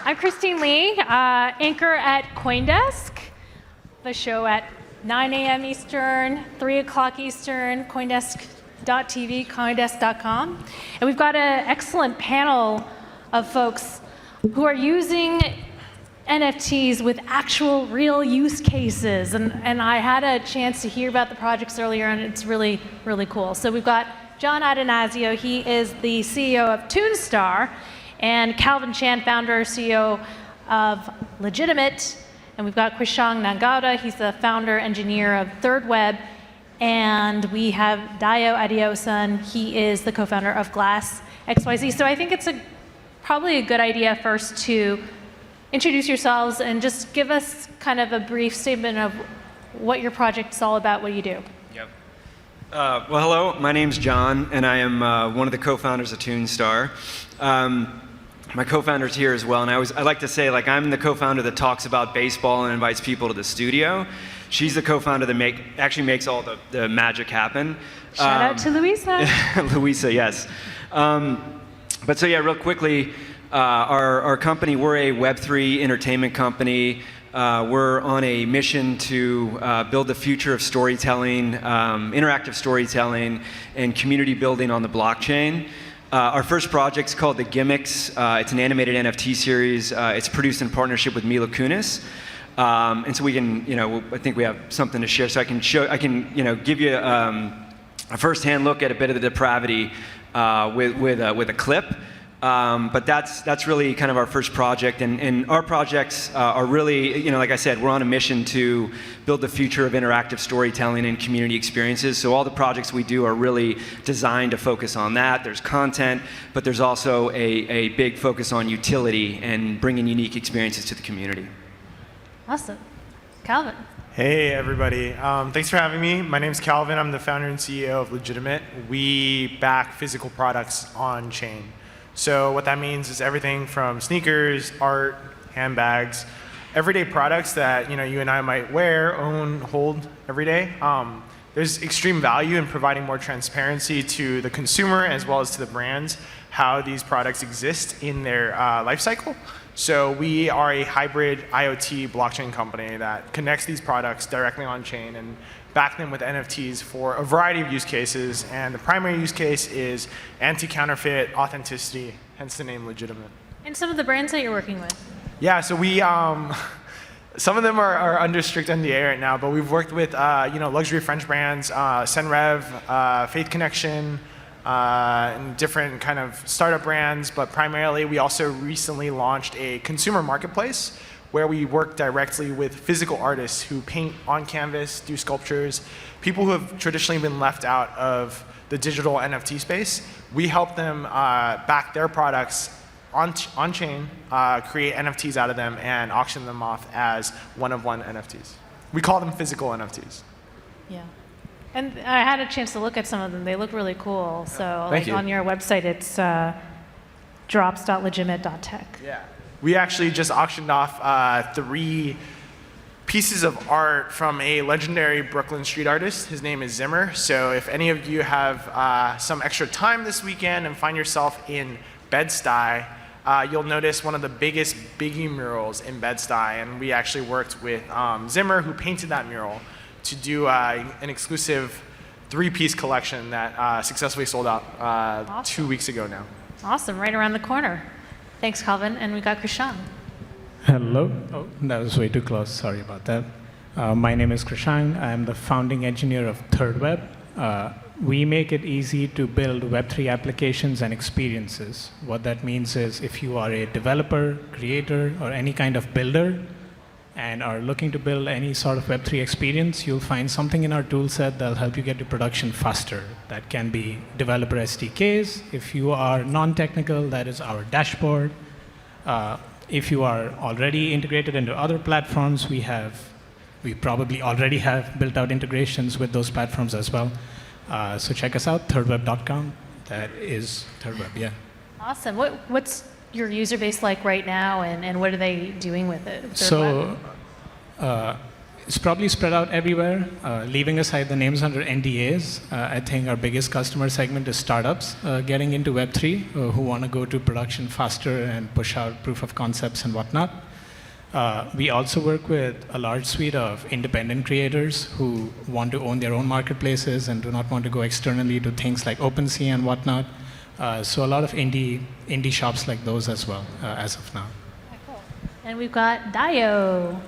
I'm Christine Lee, anchor at CoinDesk, the show at 9 a.m. Eastern, 3 o'clock Eastern, CoinDesk.tv, CoinDesk.com. And we've got an excellent panel of folks who are using NFTs with actual real use cases. And I had a chance to hear about the projects earlier, and it's really, really cool. So we've got John Adanasio. He is the CEO of Toonstar, and Calvin Chan, founder, CEO of Legitimate. And we've got Krishang Nangada. He's the founder, engineer of Third Web. And we have Dayo Adeosun. He is the co-founder of Glass XYZ. So I think it's probably a good idea first to introduce yourselves and just give us kind of a brief statement of what your project is all about, what you do. Yep. Well, hello. My name's John, and I am one of the co-founders of Toonstar. My co-founder's here as well, and I like to say, like, I'm the co-founder that talks about baseball and invites people to the studio. She's the co-founder that actually makes all the magic happen. Shout out to Louisa. Louisa, yes. But so yeah, real quickly, our company, we're a Web3 entertainment company. We're on a mission to build the future of storytelling, interactive storytelling, and community building on the blockchain. Our first project's called The Gimmicks. It's an animated NFT series. It's produced in partnership with Mila Kunis. And so we can, I think we have something to share. So I can give you a first-hand look at a bit of the depravity with a clip. But that's really kind of our first project, and our projects are really, like I said, we're on a mission to build the future of interactive storytelling and community experiences. So all the projects we do are really designed to focus on that. There's content, but there's also a big focus on utility and bringing unique experiences to the community. Awesome. Calvin. Hey, everybody. Thanks for having me. My name's Calvin. I'm the founder and CEO of Legitimate. We back physical products on chain. So what that means is everything from sneakers, art, handbags, everyday products that you and I might wear, own, hold every day. There's extreme value in providing more transparency to the consumer as well as to the brands how these products exist in their life cycle. So we are a hybrid IoT blockchain company that connects these products directly on chain and back them with NFTs for a variety of use cases. And the primary use case is anti-counterfeit authenticity, hence the name Legitimate. And some of the brands that you're working with? Yeah, so we, some of them are under strict NDA right now, but we've worked with luxury French brands, Senrev, Faith Connection, and different kind of startup brands, but primarily we also recently launched a consumer marketplace where we work directly with physical artists who paint on canvas, do sculptures, people who have traditionally been left out of the digital NFT space. We help them back their products on-chain, create NFTs out of them, and auction them off as one-of-one NFTs. We call them physical NFTs. Yeah. And I had a chance to look at some of them. They look really cool. So Thank you. On your website, it's drops.legitimate.tech. Yeah. We actually just auctioned off 3 pieces of art from a legendary Brooklyn street artist. His name is Zimmer. So if any of you have some extra time this weekend and find yourself in Bed-Stuy, you'll notice one of the biggest Biggie murals in Bed-Stuy. And we actually worked with Zimmer, who painted that mural, to do an exclusive 3-piece collection that successfully sold out Awesome. 2 weeks ago now. Awesome, right around the corner. Thanks, Calvin. And we got Krishang. Hello. Oh, that was way too close. Sorry about that. My name is Krishang. I'm the founding engineer of Third Web. We make it easy to build Web3 applications and experiences. What that means is if you are a developer, creator, or any kind of builder, and are looking to build any sort of Web3 experience, you'll find something in our toolset that'll help you get to production faster. That can be developer SDKs. If you are non-technical, that is our dashboard. If you are already integrated into other platforms, we probably already have built out integrations with those platforms as well. So check us out, thirdweb.com. That is Third Web, yeah. Awesome. What's your user base like right now, and what are they doing with it? So it's probably spread out everywhere. Leaving aside the names under NDAs, I think our biggest customer segment is startups getting into Web3 who want to go to production faster and push out proof of concepts and whatnot. We also work with a large suite of independent creators who want to own their own marketplaces and do not want to go externally to things like OpenSea and whatnot. So a lot of indie shops like those as well, as of now. And we've got Dio.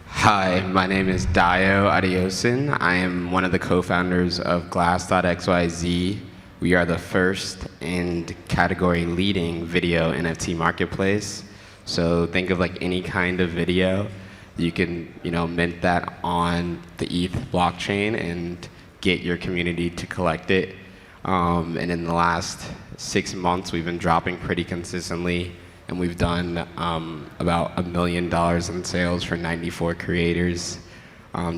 Hi, my name is Dio Adiosin. I am one of the co-founders of Glass.xyz. We are the first and category leading video NFT marketplace. So think of like any kind of video. You can, mint that on the ETH blockchain and get your community to collect it. And in the last 6 months, we've been dropping pretty consistently. And we've done about $1 million in sales for 94 creators,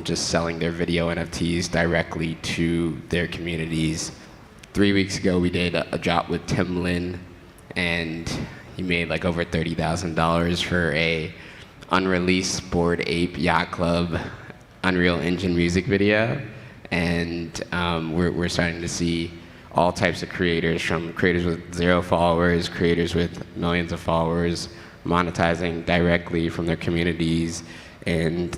just selling their video NFTs directly to their communities. 3 weeks ago, we did a drop with Tim Lin, and he made like over $30,000 for a unreleased Bored Ape Yacht Club Unreal Engine music video. And we're starting to see all types of creators, from creators with 0 followers, creators with millions of followers, monetizing directly from their communities, and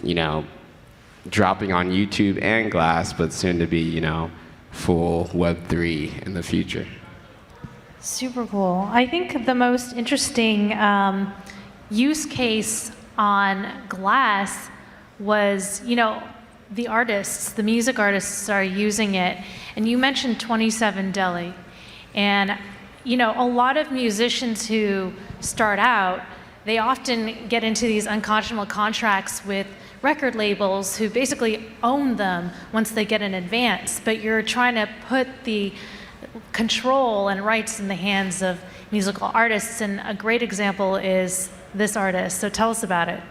dropping on YouTube and Glass, but soon to be full Web3 in the future. Super cool. I think the most interesting use case on Glass was, the artists, the music artists are using it. And you mentioned 27 Deli. And, a lot of musicians who start out, they often get into these unconscionable contracts with record labels who basically own them once they get an advance. But you're trying to put the control and rights in the hands of musical artists. And a great example is this artist. So tell us about it.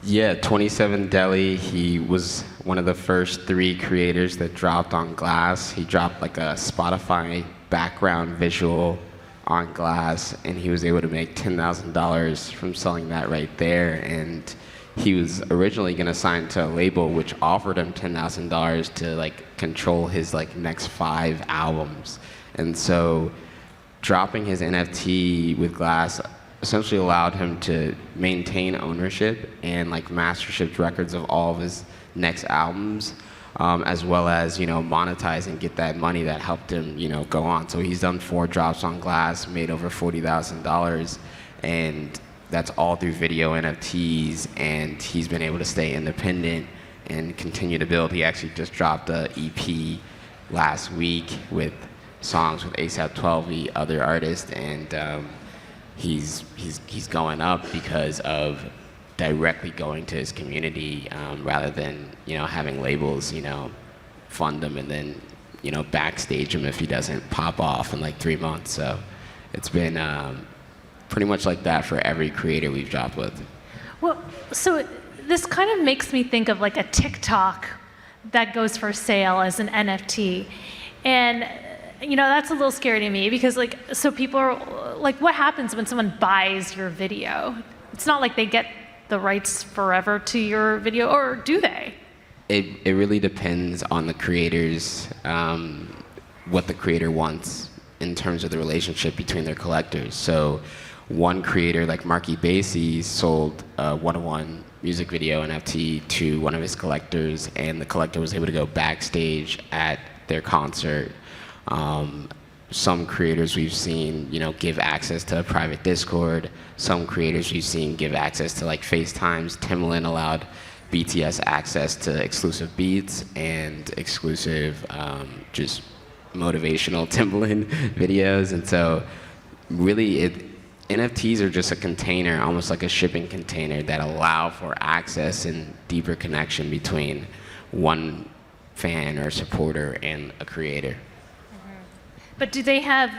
Yeah, 27 Deli, he was one of the first 3 creators that dropped on Glass. He dropped like a Spotify background visual on Glass, and he was able to make $10,000 from selling that right there. And he was originally going to sign to a label which offered him $10,000 to like control his like next 5 albums. And so dropping his NFT with Glass essentially allowed him to maintain ownership and like mastership records of all of his next albums, as well as monetize and get that money that helped him go on. So he's done 4 drops on Glass, made over $40,000, and that's all through video NFTs. And he's been able to stay independent and continue to build. He actually just dropped an EP last week with songs with ASAP 12, other artists, and he's going up because of directly going to his community rather than having labels fund him and then backstage him if he doesn't pop off in like 3 months. So it's been pretty much like that for every creator we've dropped with. Well, so this kind of makes me think of like a TikTok that goes for sale as an NFT. And that's a little scary to me because so people are like, what happens when someone buys your video? It's not like they get the rights forever to your video, or do they? It really depends on the creators, what the creator wants in terms of the relationship between their collectors. So one creator like Marky Basie sold a 101 music video NFT to one of his collectors, and the collector was able to go backstage at their concert. Some creators we've seen, give access to a private Discord. Some creators we've seen give access to like FaceTimes. Timbaland allowed BTS access to exclusive beats and exclusive just motivational Timbaland videos. And so really NFTs are just a container, almost like a shipping container, that allow for access and deeper connection between one fan or supporter and a creator. But do they have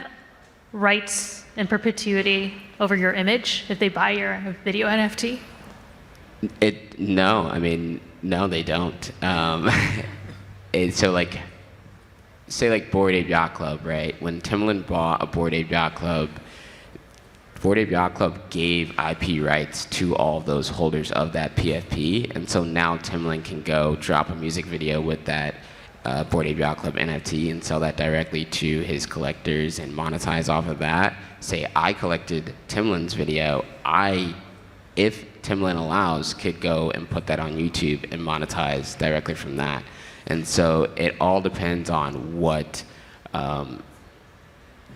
rights in perpetuity over your image if they buy your video NFT? No, they don't. So like, say like Bored Ape Yacht Club, right? When Timbaland bought a Bored Ape Yacht Club, Bored Ape Yacht Club gave IP rights to all of those holders of that PFP, and so now Timlin can go drop a music video with that Bored Ape Yacht Club NFT and sell that directly to his collectors and monetize off of that. Say I collected Timlin's video, if Timlin allows, could go and put that on YouTube and monetize directly from that. And so it all depends on what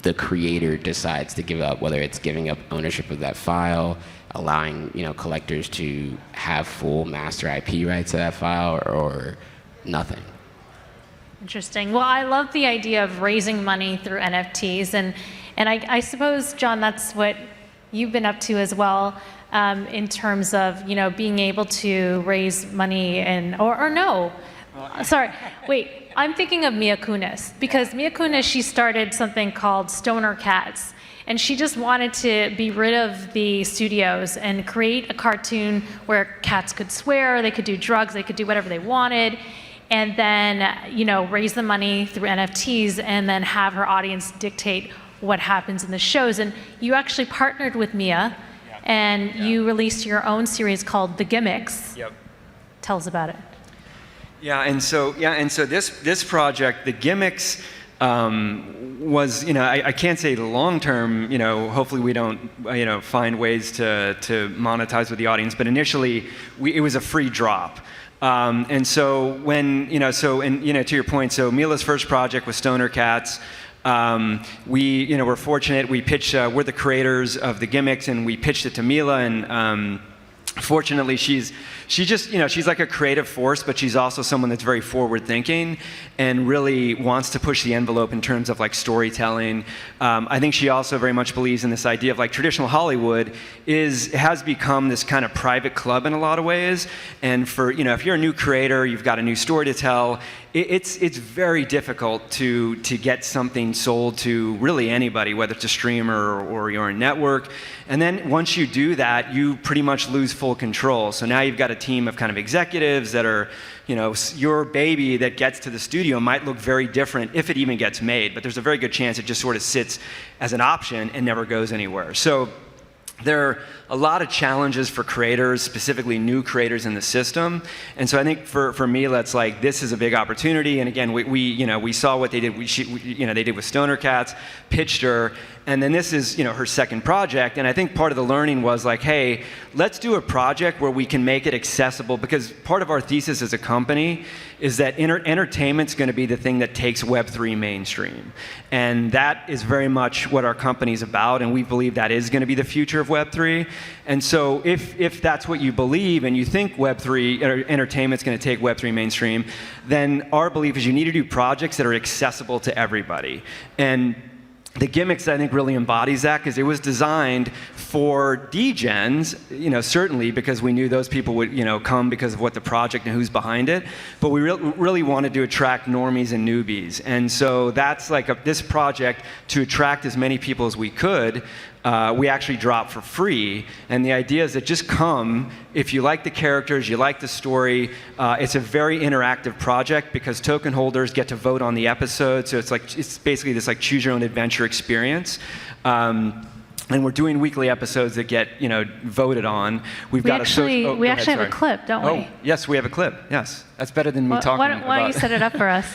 the creator decides to give up, whether it's giving up ownership of that file, allowing collectors to have full master IP rights to that file, or nothing. Interesting. Well, I love the idea of raising money through NFTs, and I suppose, John, that's what you've been up to as well, in terms of being able to raise money or no. Sorry, wait. I'm thinking of Mia Kunis, because Mia Kunis, she started something called Stoner Cats, and she just wanted to be rid of the studios and create a cartoon where cats could swear, they could do drugs, they could do whatever they wanted, and then raise the money through NFTs, and then have her audience dictate what happens in the shows. And you actually partnered with Mia, and you released your own series called The Gimmicks. Yep. Tell us about it. Yeah, and so this project, The Gimmicks, was I can't say long term. Hopefully we don't find ways to monetize with the audience. But initially, it was a free drop. And so when to your point, so Mila's first project was Stoner Cats. We're fortunate. We pitched. We're the creators of The Gimmicks, and we pitched it to Mila, and fortunately, she's like a creative force, but she's also someone that's very forward-thinking and really wants to push the envelope in terms of like storytelling. I think she also very much believes in this idea of like traditional Hollywood has become this kind of private club in a lot of ways. And for if you're a new creator, you've got a new story to tell. It's very difficult to get something sold to really anybody, whether it's a streamer or you're a network. And then once you do that, you pretty much lose full control. So now you've got a team of kind of executives that are, your baby that gets to the studio might look very different if it even gets made, but there's a very good chance it just sort of sits as an option and never goes anywhere. So there are a lot of challenges for creators, specifically new creators in the system. And so I think for Mila, it's like, this is a big opportunity. And again, we saw what they did. They did with Stoner Cats, pitched her, and then this is her second project. And I think part of the learning was like, hey, let's do a project where we can make it accessible, because part of our thesis as a company is that entertainment's going to be the thing that takes Web3 mainstream. And that is very much what our company's about, and we believe that is going to be the future of Web3. And so if that's what you believe and you think Web3 entertainment's going to take Web3 mainstream, then our belief is you need to do projects that are accessible to everybody. And The Gimmicks, I think, really embodies that, because it was designed for degens, certainly because we knew those people would, come because of what the project and who's behind it. But we really wanted to attract normies and newbies. And so that's like this project, to attract as many people as we could, we actually dropped for free. And the idea is that just come, if you like the characters, you like the story. It's a very interactive project because token holders get to vote on the episode. So it's basically this like choose your own adventure experience. And we're doing weekly episodes that get voted on. We actually have a clip, don't we? Oh, yes, we have a clip. Yes, that's better than me talking about. Why don't you set it up for us?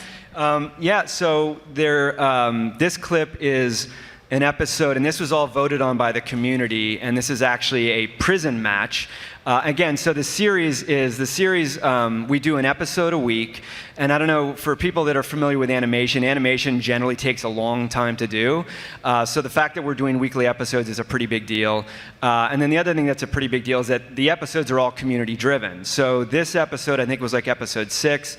So this clip is an episode, and this was all voted on by the community, and this is actually a prison match. Again, so the series, we do an episode a week, and I don't know, for people that are familiar with animation generally takes a long time to do. So the fact that we're doing weekly episodes is a pretty big deal. And then the other thing that's a pretty big deal is that the episodes are all community driven. So this episode, I think, was like episode 6.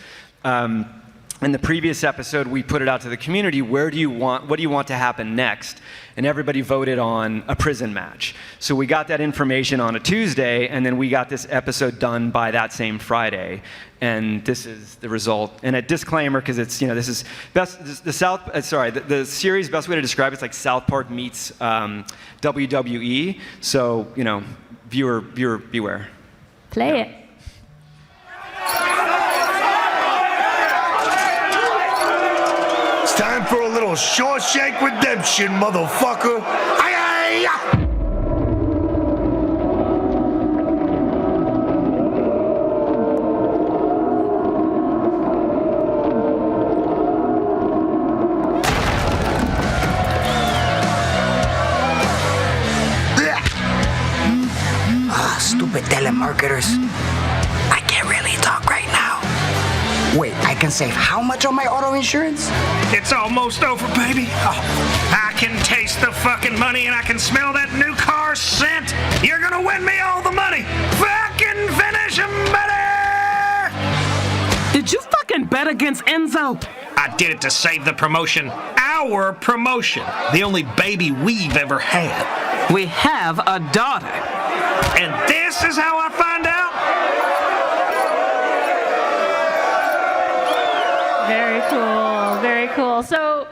In the previous episode, we put it out to the community, what do you want to happen next? And everybody voted on a prison match. So we got that information on a Tuesday, and then we got this episode done by that same Friday. And this is the result. And a disclaimer, because it's, this is the series, best way to describe it's like South Park meets WWE. So, viewer beware. Play it. Time for a little Shawshank Redemption, motherfucker. Aye, aye. telemarketers. I can't really talk right now. Wait, I can save how much on my auto insurance? It's almost over, baby. I can taste the fucking money and I can smell that new car scent. You're gonna win me all the money. Fucking finish him, buddy! Did you fucking bet against Enzo? I did it to save the promotion. Our promotion. The only baby we've ever had. We have a daughter. And this is how I find out? Very cool, very cool. So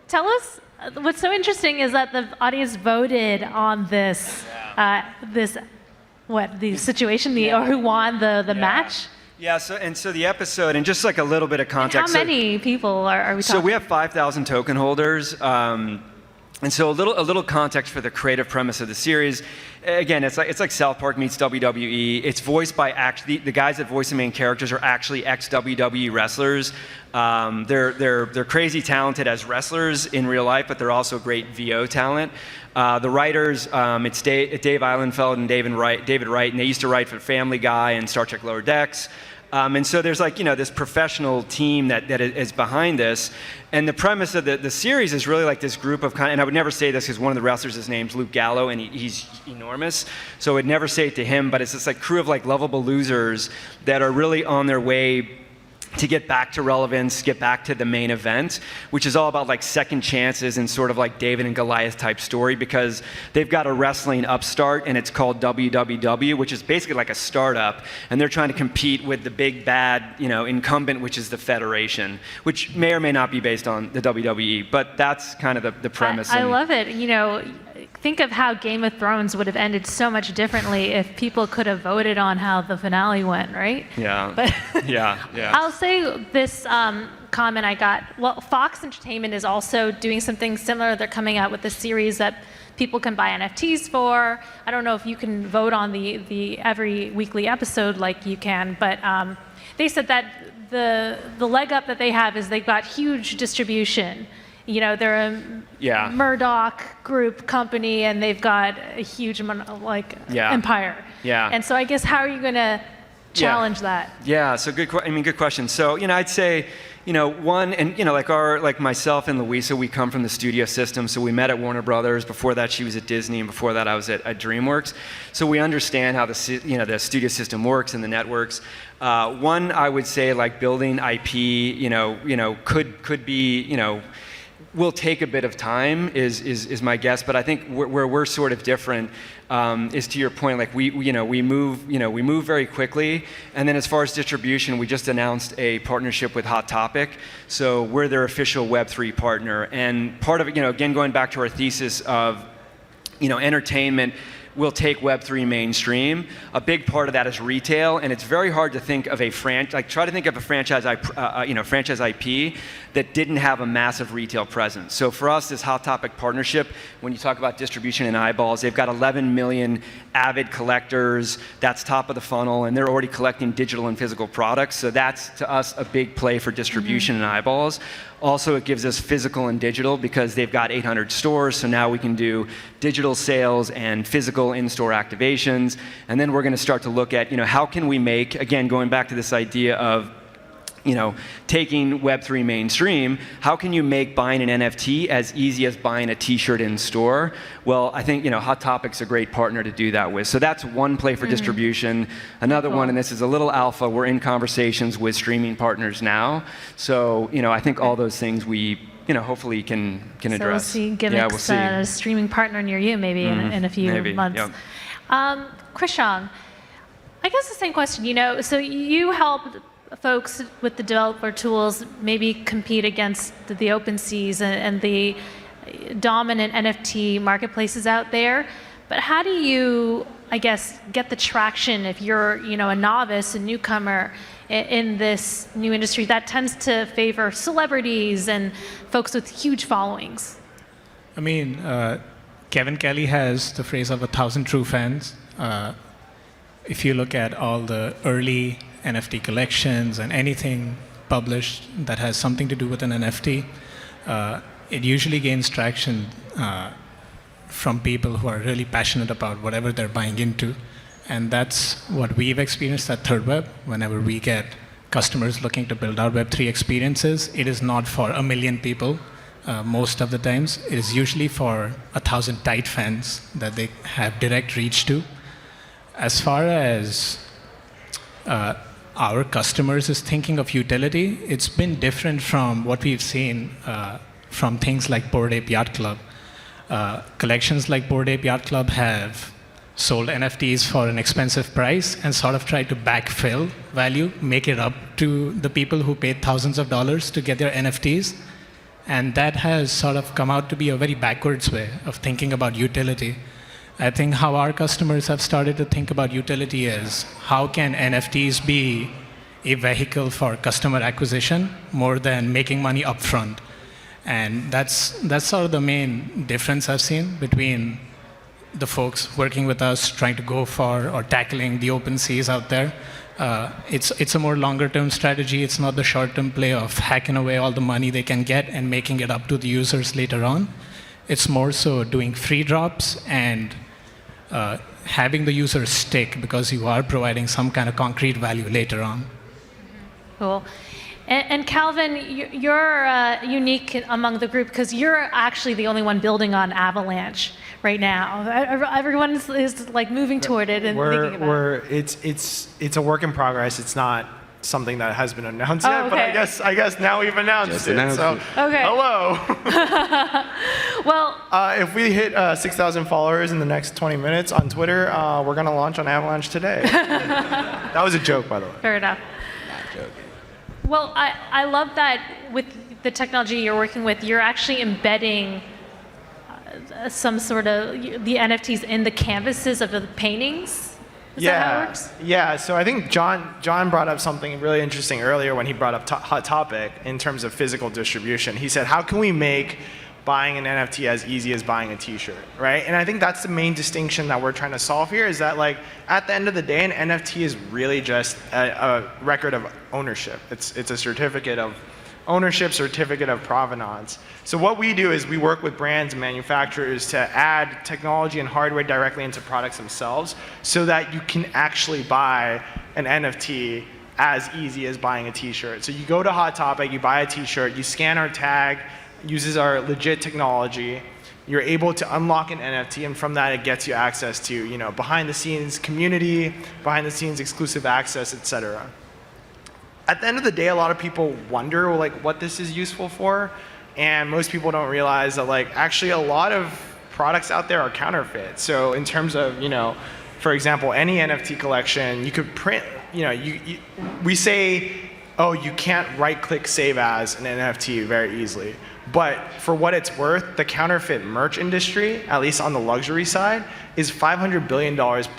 tell us, what's so interesting is that the audience voted on this, the situation, or who won the match? Yeah, so the episode, and just like a little bit of And context. how many people are we talking? So we have 5,000 token holders. And so a little context for the creative premise of the series. Again, it's like South Park meets WWE. It's voiced by the guys that voice the main characters are actually ex-WWE wrestlers. They're crazy talented as wrestlers in real life, but they're also great VO talent. The writers, it's Dave Eilenfeld and David Wright, and they used to write for Family Guy and Star Trek Lower Decks. And so there's like, this professional team that is behind this. And the premise of the series is really like this group of and I would never say this because one of the wrestlers, his name's Luke Gallo, and he's enormous. So I would never say it to him, but it's this like crew of like lovable losers that are really on their way to get back to relevance, get back to the main event, which is all about like second chances and sort of like David and Goliath type story, because they've got a wrestling upstart and it's called WWW, which is basically like a startup, and they're trying to compete with the big bad, incumbent, which is the Federation, which may or may not be based on the WWE, but that's kind of the premise. I love it. Think of how Game of Thrones would have ended so much differently if people could have voted on how the finale went, right? Yeah. But yeah. I'll say this comment I got. Well, Fox Entertainment is also doing something similar. They're coming out with a series that people can buy NFTs for. I don't know if you can vote on the every weekly episode like you can, but they said that the leg up that they have is they've got huge distribution. They're a Murdoch Group company, and they've got a huge empire. Yeah. And so I guess how are you going to challenge that? Yeah. So good question. So I'd say one, and like myself and Louisa, we come from the studio system. So we met at Warner Brothers. Before that, she was at Disney, and before that, I was at DreamWorks. So we understand how the studio system works and the networks. One, I would say like building IP, could be will take a bit of time is my guess, but I think where we're sort of different is, to your point, like we move very quickly, and then as far as distribution, we just announced a partnership with Hot Topic, so we're their official Web3 partner, and part of it, again going back to our thesis of entertainment will take Web3 mainstream. A big part of that is retail, and it's very hard to think of try to think of a franchise IP that didn't have a massive retail presence. So for us, this Hot Topic partnership, when you talk about distribution and eyeballs, they've got 11 million avid collectors. That's top of the funnel, and they're already collecting digital and physical products. So that's, to us, a big play for distribution and eyeballs. Also, it gives us physical and digital because they've got 800 stores, so now we can do digital sales and physical in-store activations. And then we're going to start to look at, how can we make, again, going back to this idea of taking Web3 mainstream, how can you make buying an NFT as easy as buying a t-shirt in store? Well, I think, Hot Topic's a great partner to do that with. So that's one play for distribution. Another one, and this is a little alpha, we're in conversations with streaming partners now. So, I think all those things we, hopefully can address. So we'll see gimmicks, a streaming partner near you maybe in a few months. Yep. Krishan, I guess the same question, so you helped folks with the developer tools maybe compete against the OpenSeas and the dominant NFT marketplaces out there. But how do you, I guess, get the traction if you're, a novice, a newcomer in this new industry that tends to favor celebrities and folks with huge followings? I mean, Kevin Kelly has the phrase of 1,000 true fans. If you look at all the early NFT collections and anything published that has something to do with an NFT, it usually gains traction from people who are really passionate about whatever they're buying into. And that's what we've experienced at ThirdWeb. Whenever we get customers looking to build out Web3 experiences, it is not for 1 million people. Most of the times, it is usually for 1,000 tight fans that they have direct reach to. As far as our customers is thinking of utility, it's been different from what we've seen from things like Bored Ape Yacht Club. Collections like Bored Ape Yacht Club have sold NFTs for an expensive price and sort of tried to backfill value, make it up to the people who paid thousands of dollars to get their NFTs. And that has sort of come out to be a very backwards way of thinking about utility. I think how our customers have started to think about utility is how can NFTs be a vehicle for customer acquisition more than making money upfront. And that's sort of the main difference I've seen between the folks working with us trying to go for or tackling the open seas out there. It's a more longer-term strategy. It's not the short-term play of hacking away all the money they can get and making it up to the users later on. It's more so doing free drops and having the users stick because you are providing some kind of concrete value later on. Cool. And Calvin, you're unique among the group because you're actually the only one building on Avalanche right now. Everyone is like moving toward it and thinking about it. It's a work in progress. It's not something that has been announced yet, okay. but I guess now we've announced it. So, okay. Hello. Well, if we hit 6,000 followers in the next 20 minutes on Twitter, we're going to launch on Avalanche today. That was a joke, by the way. Fair enough. Well, I love that with the technology you're working with, you're actually embedding some sort of the NFTs in the canvases of the paintings. Is that how it works? Yeah. So I think John brought up something really interesting earlier when he brought up Hot Topic in terms of physical distribution. He said, how can we make buying an NFT as easy as buying a t-shirt, right? And I think that's the main distinction that we're trying to solve here is that like at the end of the day, an NFT is really just a record of ownership. It's a certificate of ownership, certificate of provenance. So what we do is we work with brands and manufacturers to add technology and hardware directly into products themselves so that you can actually buy an NFT as easy as buying a t-shirt. So you go to Hot Topic, you buy a t-shirt, you scan our tag, uses our legit technology, you're able to unlock an NFT, and from that it gets you access to behind the scenes community, behind the scenes exclusive access, etc. At the end of the day, a lot of people wonder like what this is useful for, and most people don't realize that like actually a lot of products out there are counterfeit. So in terms of for example, any NFT collection, you could print. We say, oh, you can't right-click save as an NFT very easily. But for what it's worth, the counterfeit merch industry, at least on the luxury side, is $500 billion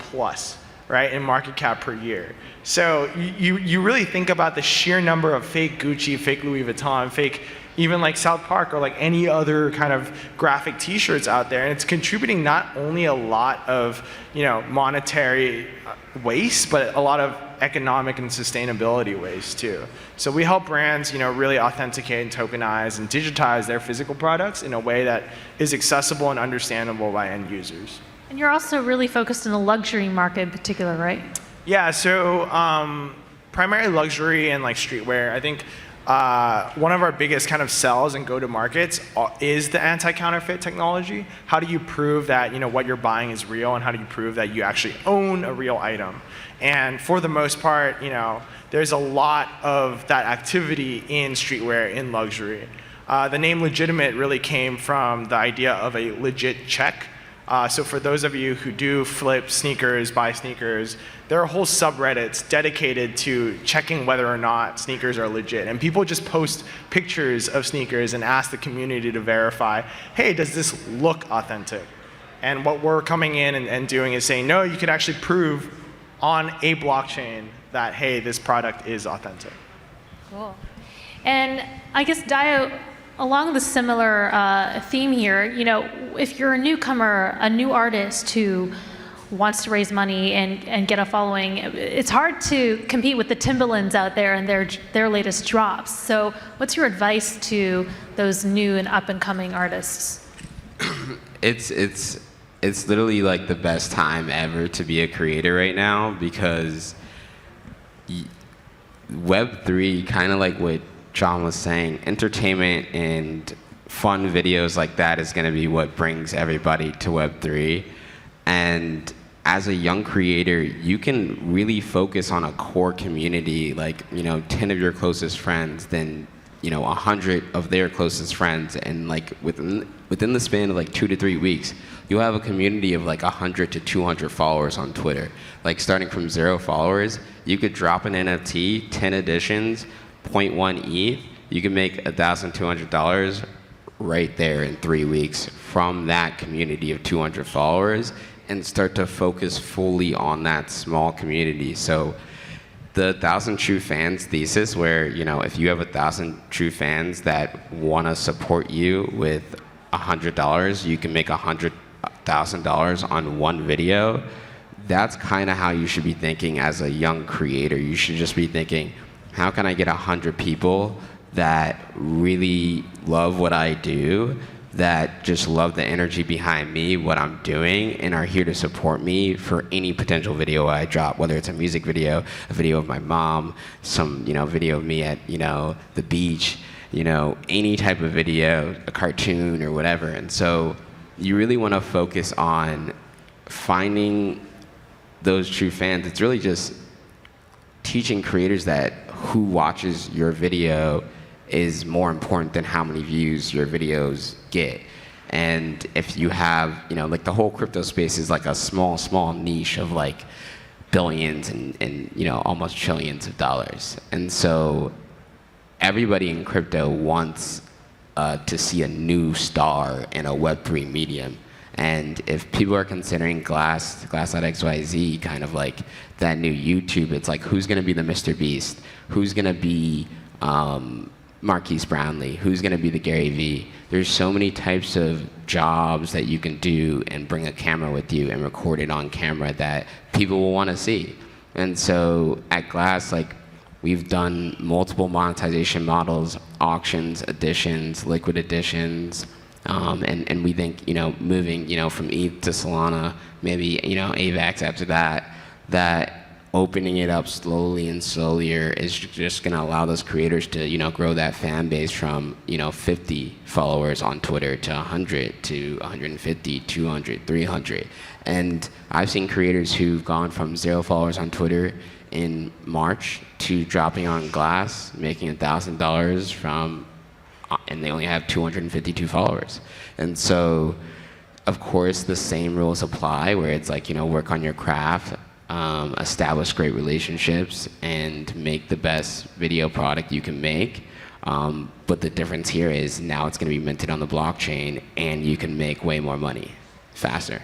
plus, right, in market cap per year. So you really think about the sheer number of fake Gucci, fake Louis Vuitton, fake even like South Park or like any other kind of graphic t-shirts out there. And it's contributing not only a lot of monetary waste, but a lot of economic and sustainability waste too. So we help brands really authenticate and tokenize and digitize their physical products in a way that is accessible and understandable by end users. And you're also really focused in the luxury market in particular, right? Yeah, so primarily luxury and like streetwear. I think one of our biggest kind of sells and go-to-markets is the anti-counterfeit technology. How do you prove that what you're buying is real, and how do you prove that you actually own a real item? And for the most part, there's a lot of that activity in streetwear, in luxury. The name legitimate really came from the idea of a legit check. So for those of you who do flip sneakers, buy sneakers, there are whole subreddits dedicated to checking whether or not sneakers are legit. And people just post pictures of sneakers and ask the community to verify, hey, does this look authentic? And what we're coming in and doing is saying, no, you could actually prove on a blockchain that, hey, this product is authentic. Cool. And I guess, Dio, along the similar theme here, if you're a newcomer, a new artist who wants to raise money and get a following, it's hard to compete with the Timbalands out there and their latest drops. So what's your advice to those new and up-and-coming artists? It's it's literally like the best time ever to be a creator right now because Web3, kind of like what John was saying, entertainment and fun videos like that is going to be what brings everybody to Web3. And as a young creator, you can really focus on a core community, like, 10 of your closest friends, then 100 of their closest friends, and like within the span of like 2 to 3 weeks, you'll have a community of like 100 to 200 followers on Twitter. Like starting from 0 followers, you could drop an NFT, 10 editions, 0.1 ETH, you can make $1,200 right there in 3 weeks from that community of 200 followers and start to focus fully on that small community. So the 1,000 true fans thesis, where if you have 1,000 true fans that want to support you with $100, you can make $100,000 on one video. That's kind of how you should be thinking as a young creator. You should just be thinking, how can I get 100 people that really love what I do, that just love the energy behind me, what I'm doing, and are here to support me for any potential video I drop, whether it's a music video, a video of my mom, some video of me at the beach, any type of video, a cartoon or whatever. And so you really want to focus on finding those true fans. It's really just teaching creators that who watches your video is more important than how many views your videos get. And if you have, like the whole crypto space is like a small niche of like billions and almost trillions of dollars. And so everybody in crypto wants to see a new star in a Web3 medium. And if people are considering Glass.xyz kind of like that new YouTube, it's like, who's gonna be the Mr. Beast? Who's gonna be Marquise Brownlee? Who's gonna be the Gary Vee? There's so many types of jobs that you can do and bring a camera with you and record it on camera that people will wanna see. And so at Glass, like, we've done multiple monetization models, auctions, editions, liquid editions, and we think, moving, from ETH to Solana, maybe, AVAX after that, that opening it up slowly and slowlier is just going to allow those creators to, grow that fan base from, 50 followers on Twitter to 100 to 150, 200, 300. And I've seen creators who've gone from 0 followers on Twitter in March to dropping on Glass, making $1,000 from, and they only have 252 followers. And so, of course, the same rules apply, where it's like, work on your craft, establish great relationships, and make the best video product you can make. But the difference here is now it's going to be minted on the blockchain, and you can make way more money faster.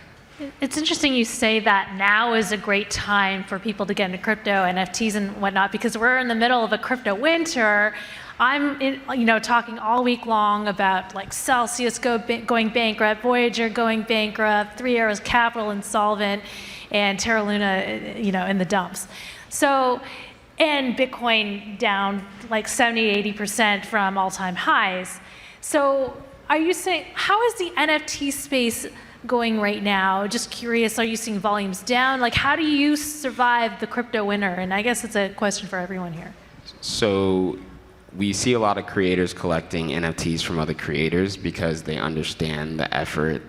It's interesting you say that now is a great time for people to get into crypto, NFTs and whatnot, because we're in the middle of a crypto winter. I'm talking all week long about like Celsius going bankrupt, Voyager going bankrupt, 3 Arrows Capital insolvent, and Terra Luna, in the dumps. So, and Bitcoin down like 70–80% from all-time highs. So, are you saying, how is the NFT space going right now? Just curious, are you seeing volumes down? Like, how do you survive the crypto winter? And I guess it's a question for everyone here. So we see a lot of creators collecting NFTs from other creators because they understand the effort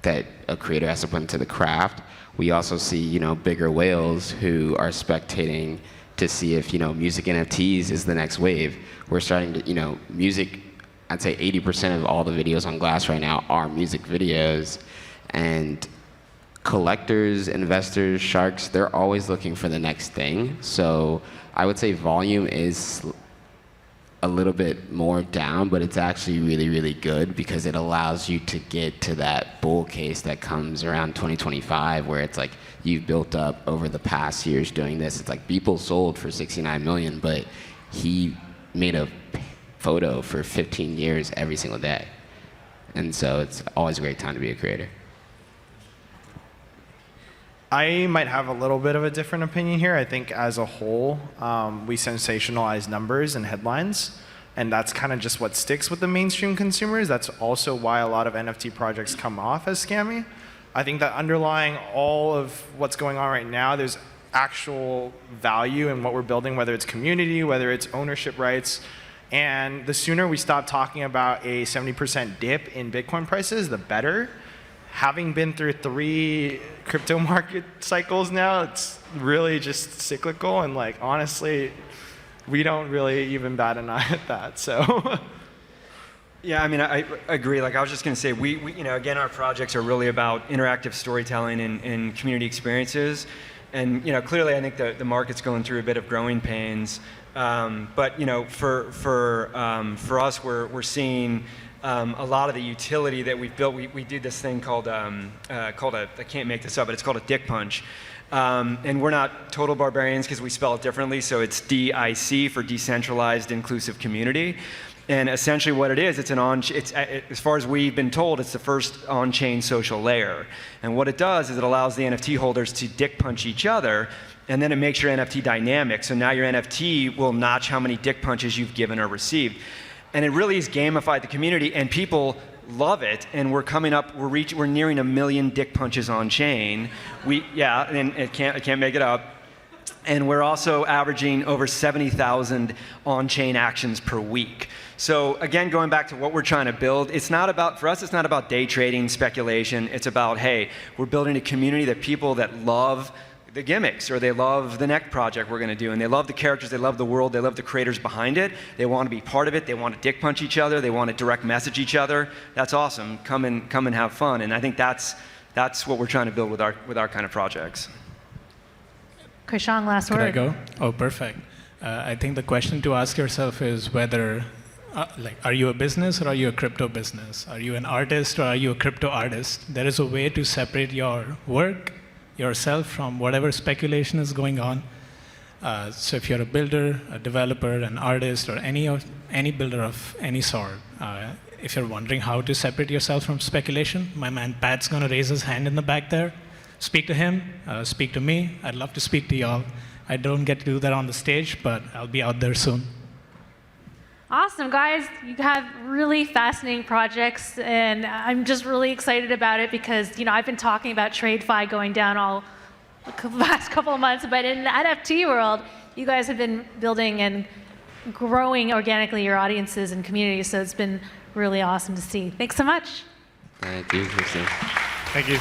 that a creator has to put into the craft. We also see, bigger whales who are spectating to see if, music NFTs is the next wave. We're starting to, music, I'd say 80% of all the videos on Glass right now are music videos. And collectors, investors, sharks, they're always looking for the next thing. So I would say volume is a little bit more down, but it's actually really, really good because it allows you to get to that bull case that comes around 2025, where it's like you've built up over the past years doing this. It's like Beeple sold for 69 million, but he made a photo for 15 years every single day. And so it's always a great time to be a creator. I might have a little bit of a different opinion here. I think as a whole, we sensationalize numbers and headlines, and that's kind of just what sticks with the mainstream consumers. That's also why a lot of NFT projects come off as scammy. I think that underlying all of what's going on right now, there's actual value in what we're building, whether it's community, whether it's ownership rights. And the sooner we stop talking about a 70% dip in Bitcoin prices, the better. Having been through 3 crypto market cycles now, it's really just cyclical. And like, honestly, we don't really even bat an eye at that. So. Yeah, I mean, I agree. Like, I was just going to say, we again, our projects are really about interactive storytelling and community experiences. And, clearly, I think the market's going through a bit of growing pains. But, for us, we're seeing a lot of the utility that we've built. We do this thing called I can't make this up, but it's called a dick punch. And we're not total barbarians because we spell it differently. So it's DIC for decentralized inclusive community. And essentially what it is, it's as far as we've been told, it's the first on-chain social layer. And what it does is it allows the NFT holders to dick punch each other, and then it makes your NFT dynamic. So now your NFT will notch how many dick punches you've given or received. And it really has gamified the community, and people love it. And we're nearing 1 million dick punches on chain. And I can't make it up. And we're also averaging over 70,000 on-chain actions per week. So again, going back to what we're trying to build, for us, it's not about day trading, speculation. It's about, hey, we're building a community that people that love the gimmicks, or they love the next project we're going to do, and they love the characters, they love the world, they love the creators behind it. They want to be part of it. They want to dick punch each other. They want to direct message each other. That's awesome. Come and have fun. And I think that's what we're trying to build with our kind of projects. Krishang, last word. Could I go? Oh, perfect. I think the question to ask yourself is whether, are you a business or are you a crypto business? Are you an artist or are you a crypto artist? There is a way to separate your work, yourself, from whatever speculation is going on. So if you're a builder, a developer, an artist, or any builder of any sort, if you're wondering how to separate yourself from speculation, my man Pat's going to raise his hand in the back there. Speak to him, speak to me. I'd love to speak to y'all. I don't get to do that on the stage, but I'll be out there soon. Awesome, guys. You have really fascinating projects, and I'm just really excited about it because, I've been talking about TradeFi going down all the last couple of months, but in the NFT world, you guys have been building and growing organically your audiences and communities, so it's been really awesome to see. Thanks so much. Thank you, Christine. Thank you.